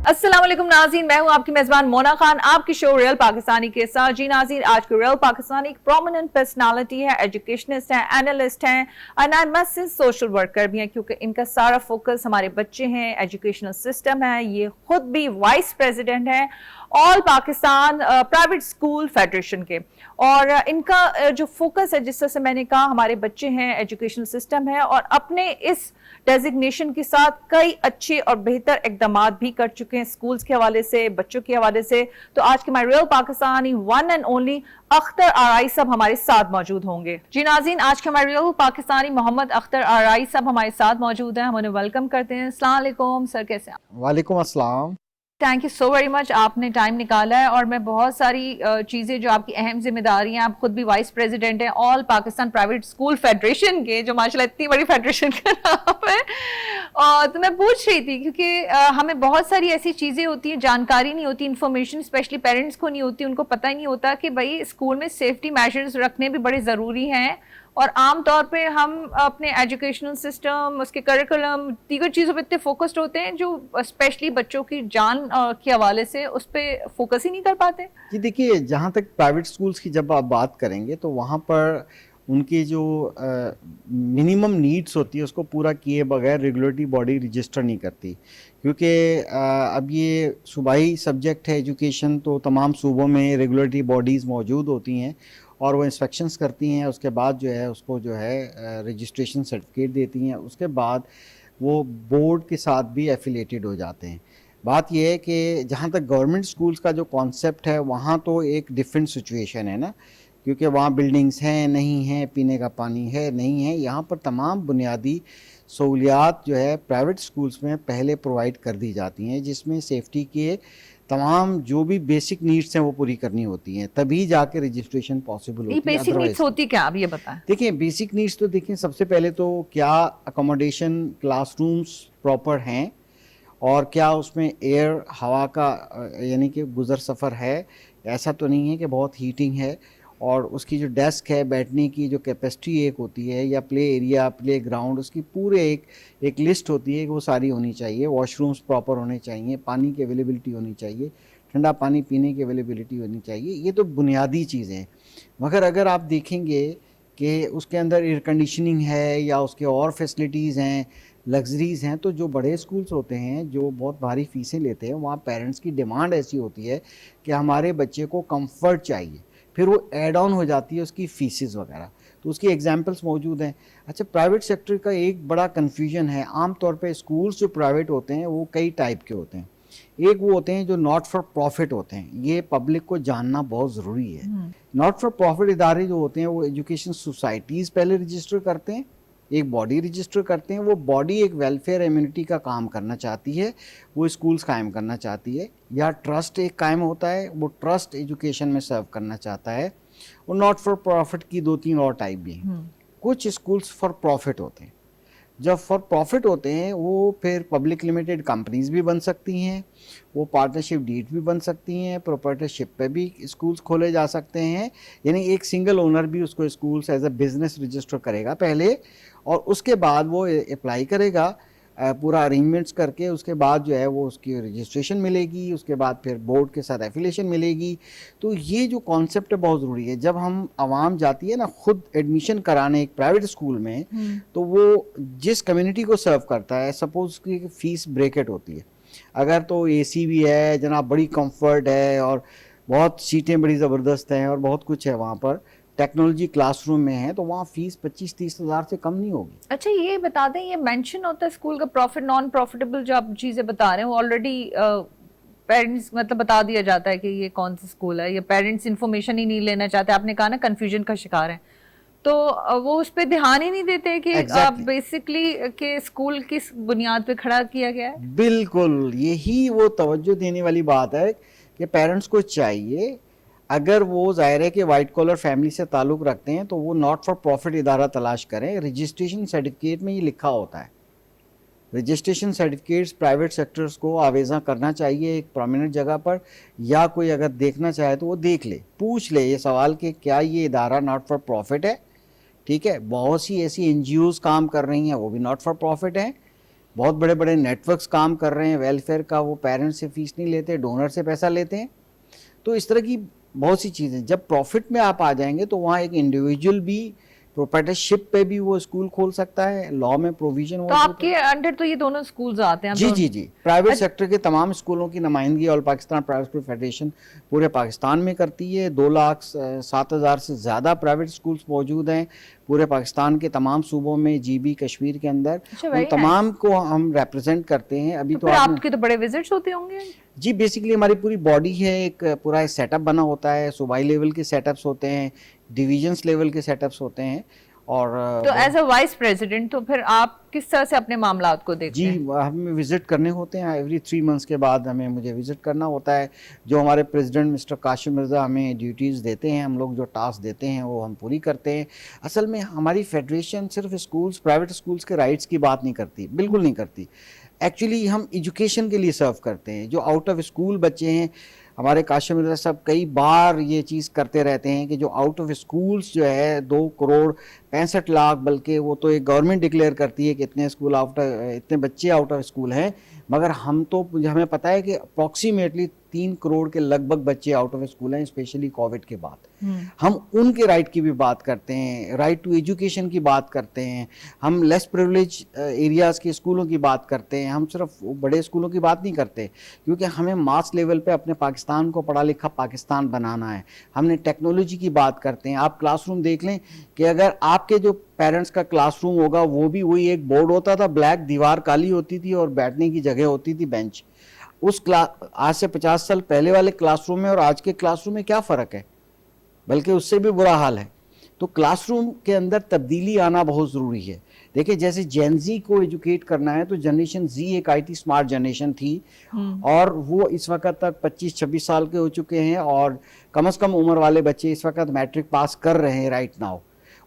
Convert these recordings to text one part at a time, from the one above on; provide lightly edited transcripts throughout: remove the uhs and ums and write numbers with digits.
अस्सलाम वालेकुम नाज़रीन, मैं हूं आपकी मेजबान मोना खान आपकी शो रियल पाकिस्तानी के साथ। जी नाज़रीन, आज की रियल पाकिस्तानी एक प्रोमिनेंट पर्सनालिटी है, एजुकेशनिस्ट है, एनालिस्ट हैं and I must say social worker भी हैं, क्योंकि इनका सारा फोकस हमारे बच्चे हैं, एजुकेशनल सिस्टम है। ये खुद भी वाइस प्रेसिडेंट हैं all Pakistan private school federation के। और इनका जो फोकस है, जिस तरह से मैंने कहा, हमारे बच्चे हैं, एजुकेशनल सिस्टम है, और अपने इस डेजिग्नेशन के साथ कई अच्छे और बेहतर इकदाम भी कर चुके हैं स्कूल्स के हवाले से, बच्चों के हवाले से। तो आज के my real Pakistani one and only Akhtar RI साहब हमारे साथ मौजूद होंगे। जी नाज़रीन, आज के हमारे रियल पाकिस्तानी मोहम्मद अख्तर आरआई साहब हमारे साथ मौजूद हैं। हम उन्हें वेलकम करते हैं। अस्सलाम वालेकुम सर, कैसे हैं? वालेकुम अस्सलाम। Thank you so very much, आपने टाइम निकाला है। और मैं बहुत सारी चीज़ें जो आपकी अहम जिम्मेदारी हैं, आप खुद भी वाइस प्रेसिडेंट हैं all Pakistan private school federation के, जो माशाल्लाह इतनी बड़ी फेडरेशन का नाम है। और तो मैं पूछ रही थी क्योंकि हमें बहुत सारी ऐसी चीज़ें होती हैं, जानकारी नहीं होती, इन्फॉर्मेशन स्पेशली पेरेंट्स को नहीं होती, उनको पता ही नहीं होता कि भाई स्कूल में सेफ्टी मेजर्स रखने भी बड़े ज़रूरी हैं। और आम तौर पे हम अपने एजुकेशनल सिस्टम, उसके करिकुलम, दीगर चीज़ों पे इतने फोकस्ड होते हैं जो स्पेशली बच्चों की जान के हवाले से उस पर फोकस ही नहीं कर पाते। जी देखिए, जहाँ तक प्राइवेट स्कूल्स की जब आप बात करेंगे तो वहाँ पर उनके जो मिनिमम नीड्स होती है उसको पूरा किए बगैर रेगुलेटरी बॉडी रजिस्टर नहीं करती, क्योंकि अब ये सूबाई सब्जेक्ट है एजुकेशन, तो तमाम सूबों में रेगुलेटरी बॉडीज़ मौजूद होती हैं और वो इंस्पेक्शंस करती हैं। उसके बाद जो है उसको जो है रजिस्ट्रेशन सर्टिफिकेट देती हैं। उसके बाद वो बोर्ड के साथ भी एफिलेटेड हो जाते हैं। बात यह है कि जहाँ तक गवर्नमेंट स्कूल्स का जो कॉन्सेप्ट है वहाँ तो एक डिफरेंट सिचुएशन है ना, क्योंकि वहाँ बिल्डिंग्स हैं नहीं हैं, पीने का पानी है नहीं है। यहाँ पर तमाम बुनियादी सहूलियात जो है प्राइवेट स्कूल्स में पहले प्रोवाइड कर दी जाती हैं, जिसमें सेफ्टी के तमाम जो भी बेसिक नीड्स हैं वो पूरी करनी होती हैं, तभी जाके रजिस्ट्रेशन पॉसिबल होती है। बेसिक नीड्स होती क्या, आप ये बताएं। देखिए, बेसिक नीड्स तो देखिए, सबसे पहले तो क्या अकोमोडेशन, क्लासरूम्स प्रॉपर हैं, और क्या उसमें एयर, हवा का यानी कि गुज़र सफ़र है। ऐसा तो नहीं है कि बहुत हीटिंग है। और उसकी जो डेस्क है, बैठने की जो कैपेसिटी एक होती है, या प्ले एरिया, प्ले ग्राउंड, उसकी पूरे एक लिस्ट होती है कि वो सारी होनी चाहिए। वॉशरूम्स प्रॉपर होने चाहिए, पानी की अवेलेबिलिटी होनी चाहिए, ठंडा पानी पीने की अवेलेबिलिटी होनी चाहिए। ये तो बुनियादी चीज़ें हैं। मगर अगर आप देखेंगे कि उसके अंदर एयर कंडीशनिंग है या उसके और फैसिलिटीज़ हैं, लग्जरीज़ हैं, तो जो बड़े स्कूल्स होते हैं जो बहुत भारी फ़ीसें लेते हैं, वहाँ पेरेंट्स की डिमांड ऐसी होती है कि हमारे बच्चे को कंफर्ट चाहिए, फिर वो ऐड ऑन हो जाती है उसकी फ़ीसेस वगैरह। तो उसकी एग्जांपल्स मौजूद हैं। अच्छा, प्राइवेट सेक्टर का एक बड़ा कन्फ्यूजन है। आम तौर पे स्कूल्स जो प्राइवेट होते हैं वो कई टाइप के होते हैं। एक वो होते हैं जो नॉट फॉर प्रॉफिट होते हैं, ये पब्लिक को जानना बहुत ज़रूरी है। नॉट फॉर प्रॉफिट इदारे जो होते हैं वो एजुकेशन सोसाइटीज़ पहले रजिस्टर करते हैं, एक बॉडी रजिस्टर करते हैं। वो बॉडी एक वेलफेयर इम्यूनिटी का काम करना चाहती है, वो स्कूल्स कायम करना चाहती है, या ट्रस्ट एक कायम होता है, वो ट्रस्ट एजुकेशन में सर्व करना चाहता है। और नॉट फॉर प्रॉफिट की दो तीन और टाइप भी हैं। कुछ स्कूल्स फॉर प्रॉफिट होते हैं। जब फॉर प्रॉफिट होते हैं वो फिर पब्लिक लिमिटेड कंपनीज भी बन सकती हैं, वो पार्टनरशिप डीड भी बन सकती हैं, प्रोप्राइटरशिप पे भी स्कूल्स खोले जा सकते हैं। यानी एक सिंगल ओनर भी उसको schools as a business register करेगा पहले, और उसके बाद वो अप्लाई करेगा पूरा अरेंजमेंट्स करके। उसके बाद जो है वो उसकी रजिस्ट्रेशन मिलेगी, उसके बाद फिर बोर्ड के साथ एफिलिएशन मिलेगी। तो ये जो कॉन्सेप्ट है बहुत ज़रूरी है। जब हम आवाम जाती है ना खुद एडमिशन कराने एक प्राइवेट स्कूल में, तो वो जिस कम्युनिटी को सर्व करता है, सपोज उसकी फीस ब्रैकेट होती है, अगर तो एसी भी है जनाब, बड़ी कंफर्ट है, और बहुत सीटें बड़ी ज़बरदस्त हैं, और बहुत कुछ है वहाँ पर, टेक्नोलॉजी क्लासरूम में है, तो वहाँ फीस 25-30 हज़ार से कम नहीं होगी। अच्छा, ये बता दें, ये मेंशन होता है स्कूल का प्रॉफिट नॉन प्रॉफिटेबल, जो आप चीजें बता रहे हैं वो ऑलरेडी पेरेंट्स मतलब बता दिया जाता है कि ये कौन सा स्कूल है, या पेरेंट्स इन्फॉर्मेशन ही नहीं लेना चाहते। आपने कहा ना कंफ्यूजन का शिकार है, तो वो उस पर ध्यान ही नहीं देते कि आप बेसिकली के स्कूल किस बुनियाद पे खड़ा किया गया है। बिल्कुल, यही वो तवज्जो देने वाली बात है कि पेरेंट्स को चाहिए, अगर वो ज़ाहिर है कि वाइट कॉलर फैमिली से ताल्लुक़ रखते हैं, तो वो नॉट फॉर प्रॉफिट इदारा तलाश करें। रजिस्ट्रेशन सर्टिफिकेट में ये लिखा होता है। रजिस्ट्रेशन सर्टिफिकेट्स प्राइवेट सेक्टर्स को आवेज़ा करना चाहिए एक प्रोमिनेंट जगह पर, या कोई अगर देखना चाहे तो वो देख ले, पूछ ले ये सवाल कि क्या ये इदारा नॉट फॉर प्रॉफिट है। ठीक है, बहुत सी ऐसी NGOs काम कर रही हैं, वो भी नॉट फॉर प्रॉफिट हैं। बहुत बड़े बड़े नेटवर्क्स काम कर रहे हैं वेलफेयर का, वो पेरेंट्स से फीस नहीं लेते, डोनर से पैसा लेते हैं। तो इस तरह की बहुत सी चीज़ें, जब प्रॉफिट में आप आ जाएंगे तो वहाँ एक इंडिविजुअल भी प्रोप्राइटरशिप पे भी वो स्कूल खोल सकता है, लॉ में प्रोविजन तो मौजूद आपके है। अंडर तो ये दोनों स्कूल्स आते हैं जी दोनों- जी जी, प्राइवेट सेक्टर के तमाम स्कूलों की नुमाइंदगी all Pakistan private school federation पूरे पाकिस्तान में करती है। 2,07,000 से ज़्यादा प्राइवेट स्कूल्स मौजूद हैं पूरे पाकिस्तान के तमाम सूबों में, जीबी कश्मीर के अंदर। अच्छा, उन very तमाम को हम रिप्रेजेंट करते हैं। अभी तो तो फिर आपने आपके तो बड़े विजिट्स होते होंगे। जी, बेसिकली हमारी पूरी बॉडी है, एक पूरा सेटअप बना होता है, सूबाई लेवल के सेटअप्स होते हैं, डिविजन्स लेवल के सेटअप्स होते हैं। और तो एज अ वाइस प्रेसिडेंट तो फिर आप किस तरह से अपने मामलात को देखते जी, हैं? हमें विज़िट करने होते हैं एवरी 3 मंथ्स के बाद, हमें मुझे विज़िट करना होता है। जो हमारे प्रेसिडेंट मिस्टर काशिम मिर्ज़ा हमें ड्यूटीज़ देते हैं, हम लोग जो टास्क देते हैं वो हम पूरी करते हैं। असल में हमारी फेडरेशन सिर्फ स्कूल्स, प्राइवेट स्कूल्स के राइट्स की बात नहीं करती, बिल्कुल नहीं करती। एक्चुअली हम एजुकेशन के लिए सर्व करते हैं। जो आउट ऑफ स्कूल बच्चे हैं, हमारे काशिम मिर्ज़ा साहब कई बार ये चीज़ करते रहते हैं कि जो आउट ऑफ स्कूल्स जो है 2 करोड़ 65 लाख, बल्कि वो तो एक गवर्नमेंट डिक्लेयर करती है कि इतने स्कूल आउट, इतने बच्चे आउट ऑफ स्कूल हैं, मगर हमें पता है कि अप्रॉक्सीमेटली 3 करोड़ के लगभग बच्चे आउट ऑफ स्कूल हैं, स्पेशली कोविड के बाद। हम उनके राइट की भी बात करते हैं, राइट टू एजुकेशन की बात करते हैं, हम लेस प्रिविलेज एरियाज़ के स्कूलों की बात करते हैं। हम सिर्फ बड़े स्कूलों की बात नहीं करते, क्योंकि हमें मास लेवल पे अपने पाकिस्तान को पढ़ा लिखा पाकिस्तान बनाना है। हमने टेक्नोलॉजी की बात करते हैं। आप क्लासरूम देख लें कि अगर आपके जो पेरेंट्स का क्लासरूम होगा वो भी वही एक बोर्ड होता था, ब्लैक, दीवार काली होती थी और बैठने की जगह होती थी बेंच। उस क्लास आज से 50 साल पहले वाले क्लासरूम में और आज के क्लासरूम में क्या फ़र्क है, बल्कि उससे भी बुरा हाल है। तो क्लासरूम के अंदर तब्दीली आना बहुत ज़रूरी है। देखिए, जैसे जेन जी को एजुकेट करना है तो जनरेशन जी एक आईटी स्मार्ट जनरेशन थी, और वो इस वक्त तक 25-26 साल के हो चुके हैं, और कम से कम उम्र वाले बच्चे इस वक्त मैट्रिक पास कर रहे हैं राइट नाउ।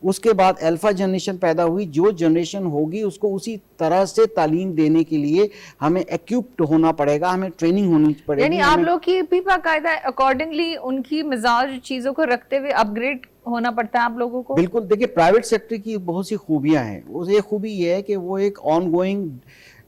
उसके बाद अल्फा जनरेशन पैदा हुई। जो जनरेशन होगी उसको उसी तरह से तालीम देने के लिए हमें एक्यूप्ड होना पड़ेगा, हमें ट्रेनिंग होनी पड़ेगी। यानी आप लोग की भी बाकायदा अकॉर्डिंगली उनकी मिजाज चीजों को रखते हुए अपग्रेड होना पड़ता है आप लोगों को। बिल्कुल, देखिए प्राइवेट सेक्टर की बहुत सी खूबियां हैं। उस एक खूबी ये है कि वो एक ongoing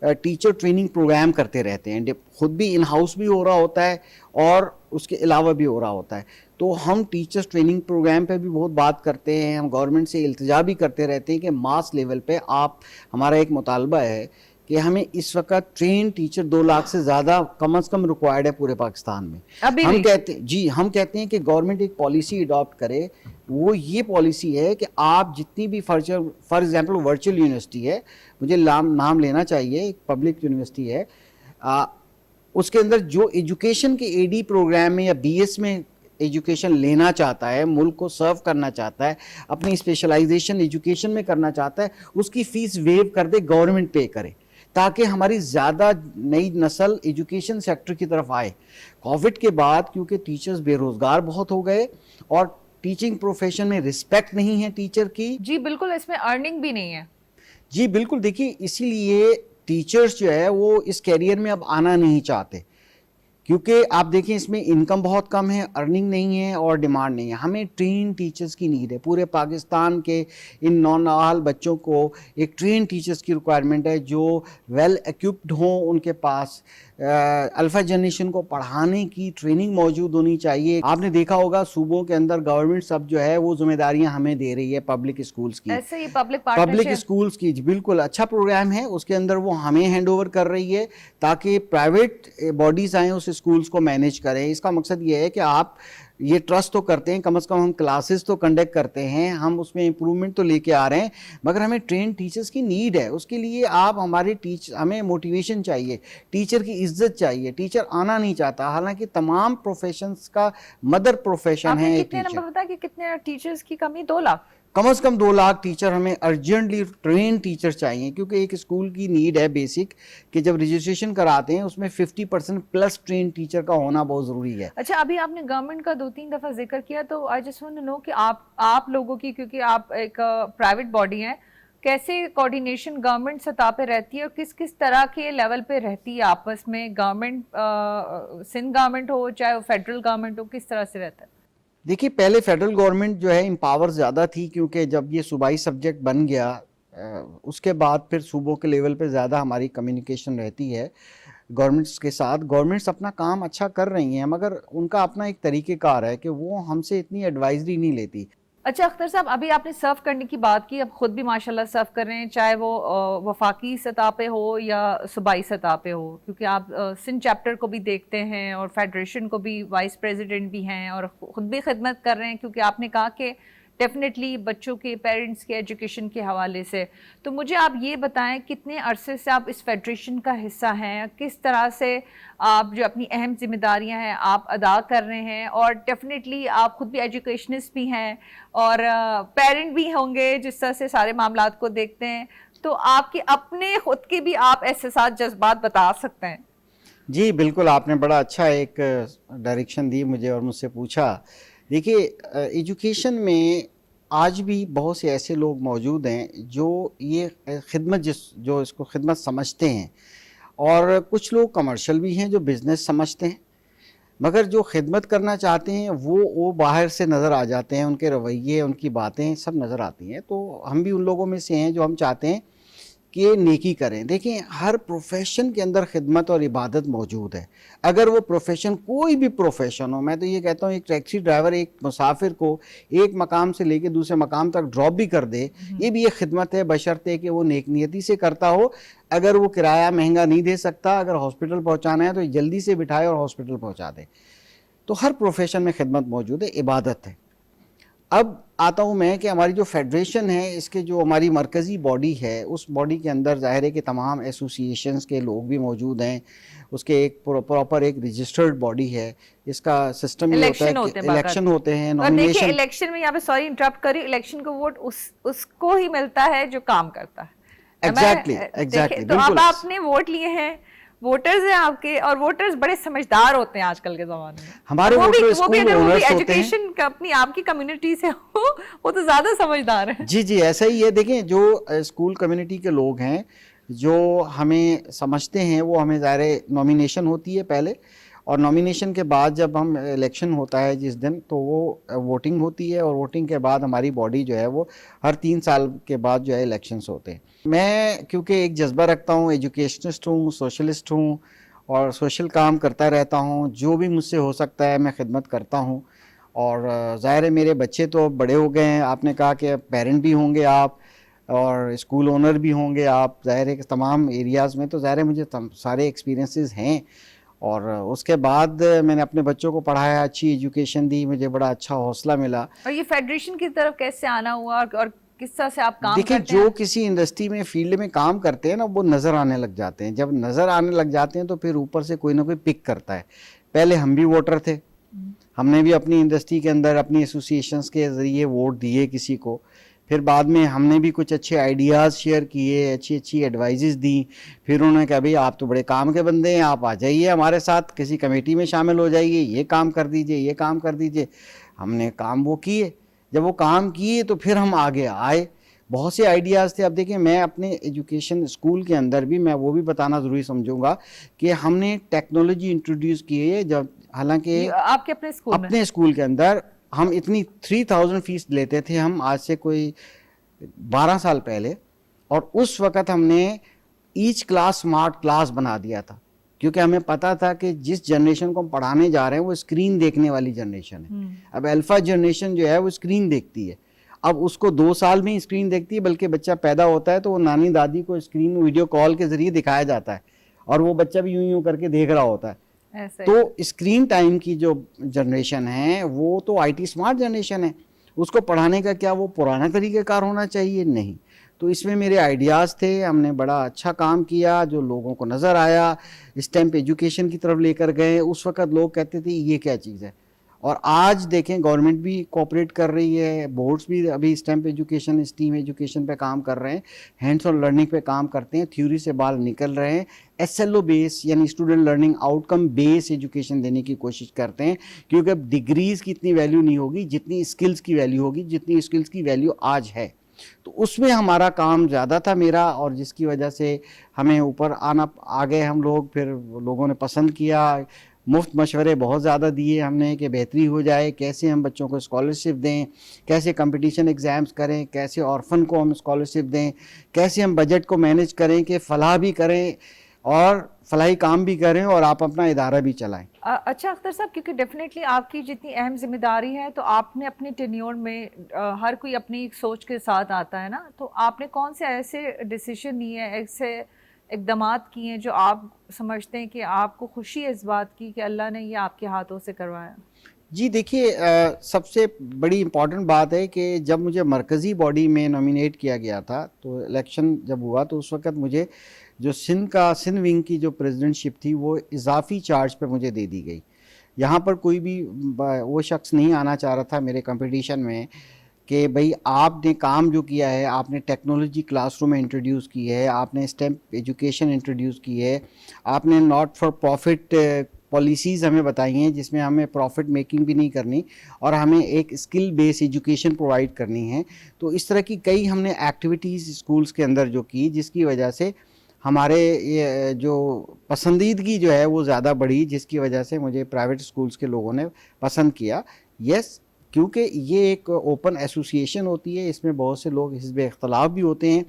teacher training programme करते रहते हैं, खुद भी इन हाउस भी हो रहा होता है और उसके अलावा भी हो रहा होता है। तो हम टीचर्स ट्रेनिंग प्रोग्राम पे भी बहुत बात करते हैं। हम गवर्नमेंट से इल्तिजा भी करते रहते हैं कि मास लेवल पे हमारा एक मुतालबा है कि हमें इस वक्त ट्रेन टीचर 2 लाख से ज़्यादा कम से कम रिक्वायर्ड है पूरे पाकिस्तान में। अभी हम भी? कहते हैं कि गवर्नमेंट एक पॉलिसी अडॉप्ट करे। वो ये पॉलिसी है कि आप जितनी भी फॉर एग्जांपल वर्चुअल यूनिवर्सिटी है, मुझे नाम लेना चाहिए, एक पब्लिक यूनिवर्सिटी है, उसके अंदर जो एजुकेशन के एडी प्रोग्राम में या बीएस में एजुकेशन लेना चाहता है, मुल्क को सर्व करना चाहता है, अपनी स्पेशलाइजेशन एजुकेशन में करना चाहता है, उसकी फ़ीस वेव कर दे, गवर्नमेंट पे करे, ताकि हमारी ज़्यादा नई नस्ल एजुकेशन सेक्टर की तरफ आए। कोविड के बाद क्योंकि टीचर्स बेरोज़गार बहुत हो गए और टीचिंग प्रोफेशन में रिस्पेक्ट नहीं है टीचर की। जी बिल्कुल, इसमें अर्निंग भी नहीं है। जी बिल्कुल, देखिए इसीलिए टीचर्स जो है वो इस कैरियर में अब आना नहीं चाहते, क्योंकि आप देखें इसमें इनकम बहुत कम है, अर्निंग नहीं है और डिमांड नहीं है। हमें ट्रेन टीचर्स की नीड है। पूरे पाकिस्तान के इन नौनहाल बच्चों को एक ट्रेन टीचर्स की रिक्वायरमेंट है जो वेल एक्विप्ड हों, उनके पास अल्फा जनरेशन को पढ़ाने की ट्रेनिंग मौजूद होनी चाहिए। आपने देखा होगा सूबों के अंदर गवर्नमेंट सब जो है वो जिम्मेदारियां हमें दे रही है पब्लिक स्कूल्स की, ऐसे ही पब्लिक स्कूल्स की। बिल्कुल अच्छा प्रोग्राम है, उसके अंदर वो हमें हैंड ओवर कर रही है ताकि प्राइवेट बॉडीज आए उस स्कूल्स को मैनेज करें। इसका मकसद ये है कि आप ये ट्रस्ट तो करते हैं, कम से कम हम क्लासेस तो कंडक्ट करते हैं, हम उसमें इम्प्रूवमेंट तो लेके आ रहे हैं, मगर हमें ट्रेन टीचर्स की नीड है। उसके लिए आप हमें मोटिवेशन चाहिए, टीचर की इज्जत चाहिए। टीचर आना नहीं चाहता, हालांकि तमाम प्रोफेशंस का मदर प्रोफेशन है एक कितने टीचर। नंबर बताया कि कितने टीचर्स की कमी? 2 लाख। कम से कम 2 लाख टीचर हमें अर्जेंटली ट्रेन टीचर चाहिए, क्योंकि एक स्कूल की नीड है बेसिक कि जब रजिस्ट्रेशन कराते हैं उसमें 50% प्लस ट्रेन टीचर का होना बहुत ज़रूरी है। अच्छा, अभी आपने गवर्नमेंट का 2-3 दफा जिक्र किया, तो I just want to know कि आप लोगों की, क्योंकि आप एक प्राइवेट बॉडी हैं, कैसे कोऑर्डिनेशन गवर्नमेंट सतह पे रहती है और किस किस तरह के लेवल पे रहती है आपस में? गवर्नमेंट सिंध गवर्नमेंट हो चाहे वो फेडरल गवर्नमेंट हो, किस तरह से रहता है? देखिए, पहले फेडरल गवर्नमेंट जो है एम्पावर ज़्यादा थी, क्योंकि जब ये सूबाई सब्जेक्ट बन गया उसके बाद फिर सूबों के लेवल पे ज़्यादा हमारी कम्युनिकेशन रहती है गवर्नमेंट्स के साथ। गवर्नमेंट्स अपना काम अच्छा कर रही हैं, मगर उनका अपना एक तरीक़ेकार है कि वो हमसे इतनी एडवाइजरी नहीं लेती। अच्छा अख्तर साहब, अभी आपने सर्व करने की बात की, अब खुद भी माशाल्लाह सर्व कर रहे हैं, चाहे वो वफाकी सतह पे हो या सूबाई सतह पे हो, क्योंकि आप सिंध चैप्टर को भी देखते हैं और फेडरेशन को भी वाइस प्रेसिडेंट भी हैं और खुद भी खिदमत कर रहे हैं, क्योंकि आपने कहा कि डेफिनेटली बच्चों के पेरेंट्स के एजुकेशन के हवाले से। तो मुझे आप ये बताएं, कितने अरसे से आप इस फेडरेशन का हिस्सा हैं, किस तरह से आप जो अपनी अहम जिम्मेदारियां हैं आप अदा कर रहे हैं, और डेफिनेटली आप खुद भी एजुकेशनिस्ट भी हैं और पेरेंट भी होंगे जिस तरह से सारे मामलात को देखते हैं, तो आपके अपने खुद के भी आप एहसास जज्बात बता सकते हैं। जी बिल्कुल, आपने बड़ा अच्छा एक डायरेक्शन दी मुझे और मुझसे पूछा। देखिए, एजुकेशन में आज भी बहुत से ऐसे लोग मौजूद हैं जो ये खिदमत जो इसको खिदमत समझते हैं, और कुछ लोग कमर्शियल भी हैं जो बिज़नेस समझते हैं, मगर जो खिदमत करना चाहते हैं वो बाहर से नज़र आ जाते हैं, उनके रवैये, उनकी बातें सब नज़र आती हैं। तो हम भी उन लोगों में से हैं जो हम चाहते हैं कि नेकी करें। देखें, हर प्रोफेशन के अंदर खिदमत और इबादत मौजूद है। अगर वो प्रोफेशन कोई भी प्रोफेशन हो, मैं तो ये कहता हूँ एक टैक्सी ड्राइवर एक मुसाफिर को एक मकाम से लेके दूसरे मकाम तक ड्रॉप भी कर दे, ये भी एक खिदमत है, बशर्ते कि वो नेक नियति से करता हो। अगर वो किराया महंगा नहीं दे सकता, अगर हॉस्पिटल पहुँचाना है तो जल्दी से बिठाए और हॉस्पिटल पहुँचा दे। तो हर प्रोफेशन में खिदमत मौजूद है, इबादत है। अब आता हूँ मैं कि हमारी जो फेडरेशन है, इसके जो हमारी मरकज़ी बॉडी है, उस बॉडी के अंदर ज़ाहिर है कि तमाम एसोसिएशंस के लोग भी मौजूद हैं। उसके एक प्रॉपर एक रजिस्टर्ड बॉडी है। इसका सिस्टम ये होता है कि इलेक्शन होते हैं, नॉमिनेशन। इलेक्शन में, यहाँ पे सॉरी इंटरप्ट करी, इलेक्शन का वोट उसको ही मिलता है जो काम करता है। एग्जैक्टली। तो अब आपने वोट लिए हैं, वोटर्स हैं आपके, और वोटर्स बड़े समझदार होते हैं आजकल के जमाने में। हमारे वोटर स्कूल ओनर्स होते हैं। एजुकेशन का अपनी आपकी कम्युनिटी से हो, वो तो ज्यादा समझदार है। जी जी, ऐसा ही है। देखें, जो स्कूल कम्युनिटी के लोग हैं जो हमें समझते हैं, वो हमें ज़ाहिर नॉमिनेशन होती है पहले, और नॉमिनेशन के बाद जब हम इलेक्शन होता है जिस दिन, तो वो वोटिंग होती है, और वोटिंग के बाद हमारी बॉडी जो है वो हर 3 साल के बाद जो है इलेक्शंस होते हैं। मैं क्योंकि एक जज्बा रखता हूँ, एजुकेशनिस्ट हूँ, सोशलिस्ट हूँ, और सोशल काम करता रहता हूँ, जो भी मुझसे हो सकता है मैं खिदमत करता हूँ। और ज़ाहिर है मेरे बच्चे तो बड़े हो गए हैं, आपने कहा कि पेरेंट भी होंगे आप और स्कूल ओनर भी होंगे आप, ज़ाहिर है कि तमाम एरियाज़ में, तो ज़ाहिर है मुझे सारे एक्सपीरियंसेस हैं। और उसके बाद मैंने अपने बच्चों को पढ़ाया, अच्छी एजुकेशन दी, मुझे बड़ा अच्छा हौसला मिला। और ये फेडरेशन की तरफ कैसे आना हुआ, और किस तरह से आप काम देखिए, करते हैं? जो किसी इंडस्ट्री में फील्ड में काम करते हैं ना, वो नज़र आने लग जाते हैं। जब नज़र आने लग जाते हैं तो फिर ऊपर से कोई ना कोई पिक करता है। पहले हम भी वोटर थे, हमने भी अपनी इंडस्ट्री के अंदर अपनी एसोसिएशंस के ज़रिए वोट दिए किसी को। फिर बाद में हमने भी कुछ अच्छे आइडियाज़ शेयर किए, अच्छी अच्छी एडवाइजेस दी। फिर उन्होंने कहा भाई आप तो बड़े काम के बंदे हैं, आप आ जाइए हमारे साथ, किसी कमेटी में शामिल हो जाइए, ये काम कर दीजिए, ये काम कर दीजिए। हमने काम वो किए। जब वो काम किए तो फिर हम आगे आए। बहुत से आइडियाज़ थे। अब देखिए, मैं अपने एजुकेशन स्कूल के अंदर भी, मैं वो भी बताना ज़रूरी समझूंगा कि हमने टेक्नोलॉजी इंट्रोड्यूस की है। जब हालांकि आपके अपने स्कूल के अंदर हम इतनी 3000 फीस लेते थे हम, आज से कोई 12 साल पहले, और उस वक़्त हमने ईच क्लास स्मार्ट क्लास बना दिया था, क्योंकि हमें पता था कि जिस जनरेशन को हम पढ़ाने जा रहे हैं वो स्क्रीन देखने वाली जनरेशन है। अब अल्फ़ा जनरेशन जो है वो स्क्रीन देखती है। अब उसको 2 साल में ही स्क्रीन देखती है, बल्कि बच्चा पैदा होता है तो वो नानी दादी को स्क्रीन वीडियो कॉल के ज़रिए दिखाया जाता है, और वो बच्चा भी यूं यूं करके देख रहा होता है। तो स्क्रीन टाइम की जो जनरेशन है वो तो आईटी स्मार्ट जनरेशन है। उसको पढ़ाने का क्या वो पुराना तरीक़ेकार होना चाहिए? नहीं। तो इसमें मेरे आइडियाज़ थे, हमने बड़ा अच्छा काम किया जो लोगों को नज़र आया। स्टेम एजुकेशन की तरफ लेकर गए। उस वक़्त लोग कहते थे ये क्या चीज़ है, और आज देखें गवर्नमेंट भी कोऑपरेट कर रही है, बोर्ड्स भी अभी स्टेम एजुकेशन, स्टीम एजुकेशन पे काम कर रहे हैं, हैंड्स ऑन लर्निंग पे काम करते हैं, थ्योरी से बाहर निकल रहे हैं, एसएलओ बेस यानी student learning outcome base education देने की कोशिश करते हैं। क्योंकि अब डिग्रीज़ की इतनी वैल्यू नहीं होगी जितनी स्किल्स की वैल्यू होगी, जितनी स्किल्स की वैल्यू आज है। तो उसमें हमारा काम ज़्यादा था मेरा, और जिसकी वजह से हमें ऊपर आ गए हम लोग। फिर लोगों ने पसंद किया, मुफ्त मशवरे बहुत ज़्यादा दिए हमने कि बेहतरी हो जाए, कैसे हम बच्चों को स्कॉलरशिप दें, कैसे कंपटीशन एग्ज़ाम्स करें, कैसे ऑर्फन को हम स्कॉलरशिप दें, कैसे हम बजट को मैनेज करें कि फ़लाह भी करें और फलाही काम भी करें और आप अपना इदारा भी चलाएं। अच्छा अख्तर साहब, क्योंकि डेफिनेटली आपकी जितनी अहम जिम्मेदारी है, तो आपने अपने टेन्योर में हर कोई अपनी एक सोच के साथ आता है ना, तो आपने कौन से ऐसे डिसीजन लिए हैं, ऐसे इकदामात किए हैं जो आप समझते हैं कि आपको खुशी है इस बात की कि अल्लाह ने ये आपके हाथों से करवाया? जी देखिए, सबसे बड़ी इम्पॉर्टेंट बात है कि जब मुझे मरकज़ी बॉडी में नॉमिनेट किया गया था, तो इलेक्शन जब हुआ तो उस वक़्त मुझे जो सिंध विंग की जो प्रेसिडेंटशिप थी वो इजाफ़ी चार्ज पे मुझे दे दी गई। यहाँ पर कोई भी वो शख्स नहीं आना चाह रहा था मेरे कंपटीशन में कि भाई आपने काम जो किया है, आपने टेक्नोलॉजी क्लासरूम में इंट्रोड्यूस की है, आपने स्टेम एजुकेशन इंट्रोड्यूस की है, आपने नॉट फॉर प्रॉफिट पॉलिसीज़ हमें बताई हैं जिसमें हमें प्रॉफिट मेकिंग भी नहीं करनी और हमें एक स्किल बेस्ड एजुकेशन प्रोवाइड करनी है। तो इस तरह की कई हमने एक्टिविटीज़ स्कूल्स के अंदर जो की, जिसकी वजह से हमारे ये जो पसंदीदगी जो है वो ज़्यादा बढ़ी, जिसकी वजह से मुझे प्राइवेट स्कूल्स के लोगों ने पसंद किया। यस, क्योंकि ये एक ओपन एसोसिएशन होती है, इसमें बहुत से लोग हिस्ब इख्तलाफ भी होते हैं।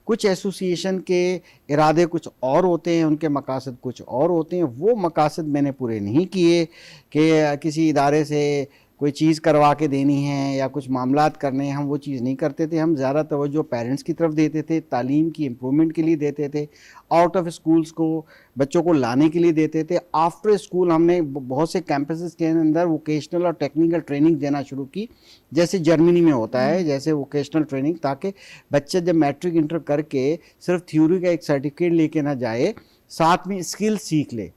कुछ एसोसिएशन के इरादे कुछ और होते हैं, उनके मकासद कुछ और होते हैं। वो मकासद मैंने पूरे नहीं किए कि किसी इदारे से कोई चीज़ करवा के देनी है या कुछ मामलात करने हैं, हम वो चीज़ नहीं करते थे। हम ज़्यादा तवज्जो पेरेंट्स की तरफ देते थे, तालीम की इम्प्रूवमेंट के लिए देते थे, आउट ऑफ स्कूल्स को बच्चों को लाने के लिए देते थे। आफ्टर स्कूल हमने बहुत से कैंपसेस के अंदर वोकेशनल और टेक्निकल ट्रेनिंग देना शुरू की, जैसे जर्मनी में होता है, जैसे वोकेशनल ट्रेनिंग, ताकि बच्चे जब मैट्रिक इंटर करके सिर्फ थ्योरी का एक सर्टिफिकेट लेके ना जाए, साथ में स्किल सीख ले।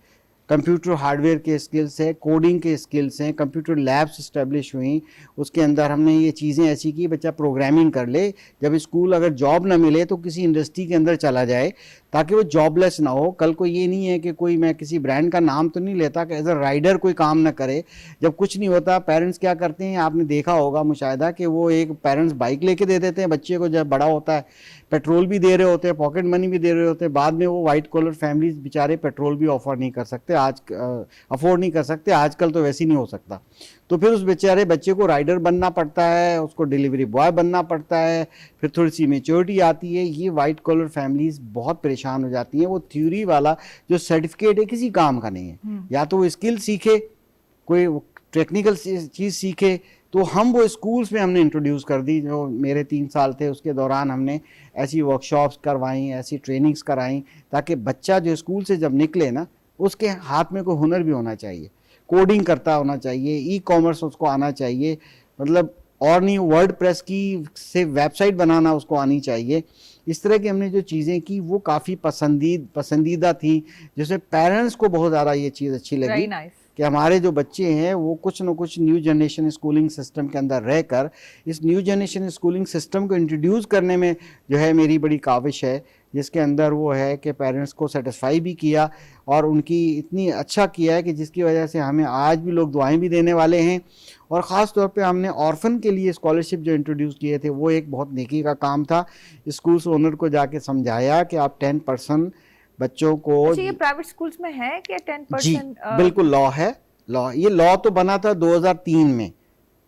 कंप्यूटर हार्डवेयर के स्किल्स हैं, कोडिंग के स्किल्स हैं, कंप्यूटर लैब्स इस्टेब्लिश हुई, उसके अंदर हमने ये चीज़ें ऐसी की बच्चा प्रोग्रामिंग कर ले, जब स्कूल अगर जॉब ना मिले तो किसी इंडस्ट्री के अंदर चला जाए ताकि वो जॉबलेस ना हो। कल को ये नहीं है कि कोई, मैं किसी ब्रांड का नाम तो नहीं लेता, कि एज अ राइडर कोई काम ना करे। जब कुछ नहीं होता पेरेंट्स क्या करते हैं, आपने देखा होगा मुशाहिदा, कि वो एक पेरेंट्स बाइक लेके दे देते हैं बच्चे को, जब बड़ा होता है पेट्रोल भी दे रहे होते हैं, पॉकेट मनी भी दे रहे होते हैं, बाद में वो वाइट कॉलर फैमिलीज बेचारे पेट्रोल भी ऑफर नहीं कर सकते, अफोर्ड नहीं कर सकते, आजकल तो वैसे ही नहीं हो सकता। तो फिर उस बेचारे बच्चे को राइडर बनना पड़ता है, उसको डिलीवरी बॉय बनना पड़ता है, फिर थोड़ी सी मेच्योरिटी आती है। ये वाइट कॉलर फैमिलीज बहुत परेशान हो जाती हैं। वो थ्योरी वाला जो सर्टिफिकेट है किसी काम का नहीं है, या तो वो स्किल सीखे, कोई टेक्निकल चीज़ सीखे। तो हम वो स्कूल्स में हमने इंट्रोड्यूस कर दी। जो मेरे 3 साल थे उसके दौरान हमने ऐसी वर्कशॉप्स करवाई, ऐसी ट्रेनिंग्स कराई, ताकि बच्चा जो स्कूल से जब निकले ना, उसके हाथ में कोई हुनर भी होना चाहिए, कोडिंग करता होना चाहिए, ई कॉमर्स उसको आना चाहिए, मतलब और नहीं वर्ड प्रेस की से वेबसाइट बनाना उसको आनी चाहिए। इस तरह की हमने जो चीज़ें की वो काफ़ी पसंदीदा थी, जिसमें पेरेंट्स को बहुत ज़्यादा ये चीज़ अच्छी लगी कि हमारे जो बच्चे हैं वो कुछ न कुछ न्यू जनरेशन स्कूलिंग सिस्टम के अंदर रहकर इस न्यू जनरेशन स्कूलिंग सिस्टम को इंट्रोड्यूस करने में जो है मेरी बड़ी काविश है, जिसके अंदर वो है कि पेरेंट्स को सेटिस्फाई भी किया और उनकी इतनी अच्छा किया है कि जिसकी वजह से हमें आज भी लोग दुआएं भी देने वाले हैं। और ख़ास तौर पे हमने ऑर्फन के लिए स्कॉलरशिप जो इंट्रोड्यूस किए थे वो एक बहुत नेकी का काम था। स्कूल ओनर को जाके समझाया कि आप 10% बच्चों को। अच्छा, ये प्राइवेट स्कूल्स में है कि 10%? जी बिल्कुल, लॉ है। ये लॉ तो बना था 2003 में,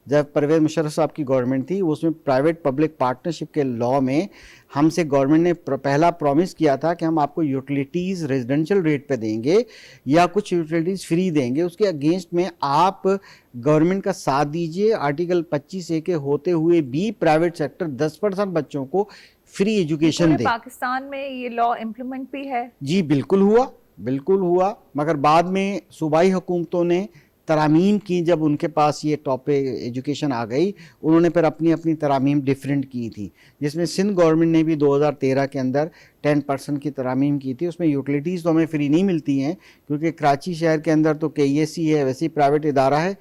जब परवेज मुशर्रफ साहब की गवर्नमेंट थी। उसमें प्राइवेट पब्लिक पार्टनरशिप के लॉ में हमसे गवर्नमेंट ने पहला प्रॉमिस किया था कि हम आपको यूटिलिटीज़ रेजिडेंशियल रेट पे देंगे या कुछ यूटिलिटीज़ फ्री देंगे, उसके अगेंस्ट में आप गवर्नमेंट का साथ दीजिए। आर्टिकल 25A के होते हुए भी प्राइवेट सेक्टर 10% बच्चों को फ्री एजुकेशन दे। पाकिस्तान में ये लॉ इम्प्लीमेंट भी है? जी बिल्कुल हुआ, मगर बाद में सूबाई हुकूमतों ने तरामीम की। जब उनके पास ये टॉपिक एजुकेशन आ गई, उन्होंने फिर अपनी तरामीम डिफरेंट की थी, जिसमें सिंध गवर्नमेंट ने भी 2013 के अंदर 10% की तरामीम की थी। उसमें यूटिलिटीज़ तो हमें फ्री नहीं मिलती हैं, क्योंकि कराची शहर के अंदर तो KESE है, वैसे ही प्राइवेट इदारा है,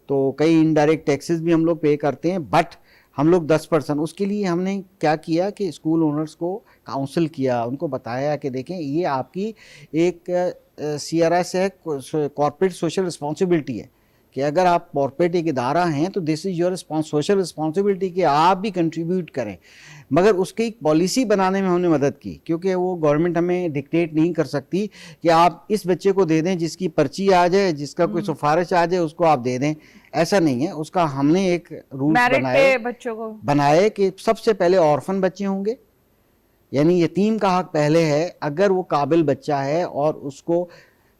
तो कई इनडायरेक्ट टैक्सेस भी हम लोग पे करते हैं, बट हम लोग 10%। उसके लिए हमने क्या किया कि स्कूल ओनर्स को काउंसिल किया, उनको बताया कि देखें ये आपकी एक CRS है, कॉर्पोरेट सोशल रिस्पॉन्सिबिलिटी है, कि अगर आप कॉर्पोरेट एक इदारा हैं तो this is your social responsibility कि आप भी कंट्रीब्यूट करें, मगर उसकी एक पॉलिसी बनाने में हमने मदद की, क्योंकि वो गवर्नमेंट हमें डिक्टेट नहीं कर सकती कि आप इस बच्चे को दे दें जिसकी पर्ची आ जाए, जिसका कोई सिफारिश आ जाए उसको आप दे दें, ऐसा नहीं है। उसका हमने एक रूल्स मेरिट पे बच्चों को बनाए कि सबसे पहले ऑर्फन बच्चे होंगे, यानी यतीम का हक पहले है। अगर वो काबिल बच्चा है और उसको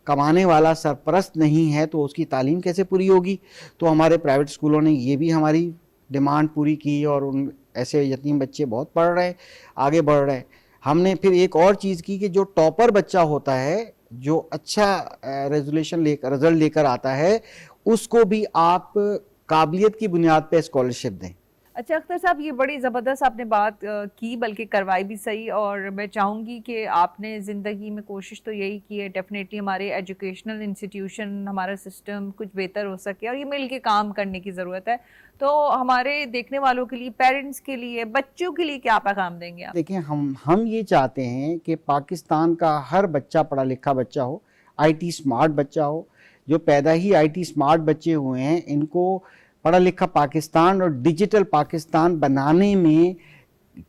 कमाने वाला सरपरस्त नहीं है तो उसकी तालीम कैसे पूरी होगी। तो हमारे प्राइवेट स्कूलों ने ये भी हमारी डिमांड पूरी की और उन ऐसे यतीम बच्चे बहुत पढ़ रहे हैं, आगे बढ़ रहे हैं। हमने फिर एक और चीज़ की कि जो टॉपर बच्चा होता है, जो अच्छा रिजल्ट लेकर आता है, उसको भी आप काबिलियत की बुनियाद पे स्कॉलरशिप दें। अच्छा अख्तर साहब, ये बड़ी ज़बरदस्त आपने बात की, बल्कि करवाई भी सही। और मैं चाहूँगी कि आपने ज़िंदगी में कोशिश तो यही की है, डेफिनेटली हमारे एजुकेशनल इंस्टीट्यूशन, हमारा सिस्टम कुछ बेहतर हो सके और ये मिल के काम करने की ज़रूरत है। तो हमारे देखने वालों के लिए, पेरेंट्स के लिए, बच्चों के लिए क्या पैगाम देंगे आप? देखिए, हम ये चाहते हैं कि पाकिस्तान का हर बच्चा पढ़ा लिखा बच्चा हो, आईटी स्मार्ट बच्चा हो। जो पैदा ही आईटी स्मार्ट बच्चे हुए हैं, इनको पढ़ा लिखा पाकिस्तान और डिजिटल पाकिस्तान बनाने में,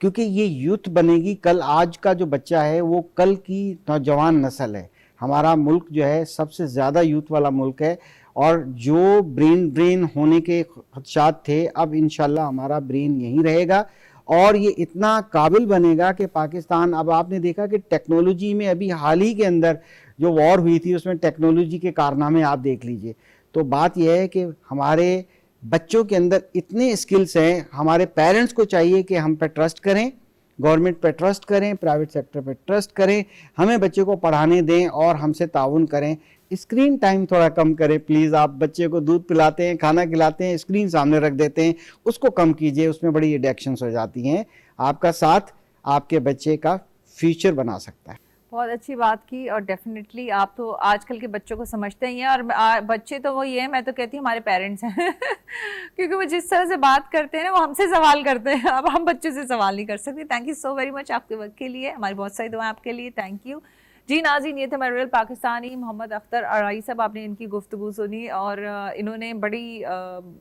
क्योंकि ये यूथ बनेगी कल, आज का जो बच्चा है वो कल की नौजवान नस्ल है। हमारा मुल्क जो है सबसे ज़्यादा यूथ वाला मुल्क है, और जो ब्रेन होने के खदशात थे, अब इंशाल्लाह हमारा ब्रेन यहीं रहेगा और ये इतना काबिल बनेगा कि पाकिस्तान, अब आपने देखा कि टेक्नोलॉजी में अभी हाल ही के अंदर जो वॉर हुई थी उसमें टेक्नोलॉजी के कारनामे आप देख लीजिए। तो बात यह है कि हमारे बच्चों के अंदर इतने स्किल्स हैं, हमारे पेरेंट्स को चाहिए कि हम पे ट्रस्ट करें, गवर्नमेंट पे ट्रस्ट करें, प्राइवेट सेक्टर पे ट्रस्ट करें, हमें बच्चे को पढ़ाने दें और हमसे ताउन करें। स्क्रीन टाइम थोड़ा कम करें प्लीज़। आप बच्चे को दूध पिलाते हैं, खाना खिलाते हैं, स्क्रीन सामने रख देते हैं, उसको कम कीजिए, उसमें बड़ी एडिक्शंस हो जाती हैं। आपका साथ आपके बच्चे का फ्यूचर बना सकता है। बहुत अच्छी बात की। और डेफिनेटली आप तो आजकल के बच्चों को समझते ही हैं, और बच्चे तो वही है, मैं तो कहती हूँ हमारे पेरेंट्स हैं क्योंकि वो जिस तरह से बात करते हैं ना, वो हमसे सवाल करते हैं। अब हम बच्चे से सवाल नहीं कर सकते। Thank you so very much आपके वक्त के लिए, हमारी बहुत सारी दुआएं आपके लिए। थैंक यू जी। नाज़रीन, ये थे हमारे रियल पाकिस्तानी मोहम्मद अख्तर अराई साहब। आपने इनकी गुफ्तगू सुनी और इन्होंने बड़ी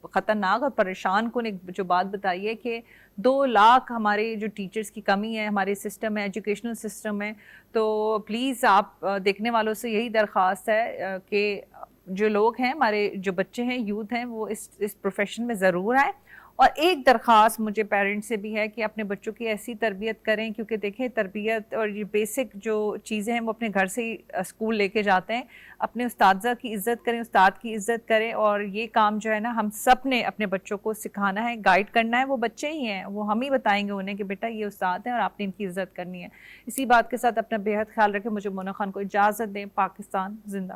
ख़तरनाक और परेशान कुन एक जो बात बताई है कि 2 लाख हमारे जो टीचर्स की कमी है हमारे सिस्टम में, एजुकेशनल सिस्टम में। तो प्लीज़ आप देखने वालों से यही दरख्वास्त है कि जो लोग हैं, हमारे जो बच्चे हैं, यूथ हैं, वो इस प्रोफेशन में ज़रूर आए। और एक दरख्वास्त मुझे पेरेंट्स से भी है कि अपने बच्चों की ऐसी तरबियत करें, क्योंकि देखें तरबियत और ये बेसिक जो चीज़ें हैं वो अपने घर से ही स्कूल लेके जाते हैं। अपने उस्तादज़ा की इज़्ज़त करें, उस्ताद की इज़्ज़त करें, और ये काम जो है ना हम सब ने अपने बच्चों को सिखाना है, गाइड करना है। वो बच्चे ही हैं, वो हम ही बताएंगे उन्हें कि बेटा ये उस्ताद हैं और आपने इनकी इज़्ज़त करनी है। इसी बात के साथ अपना बेहद ख्याल रखें। मुझे मोना खान को इजाज़त दें। पाकिस्तान जिंदाबाद।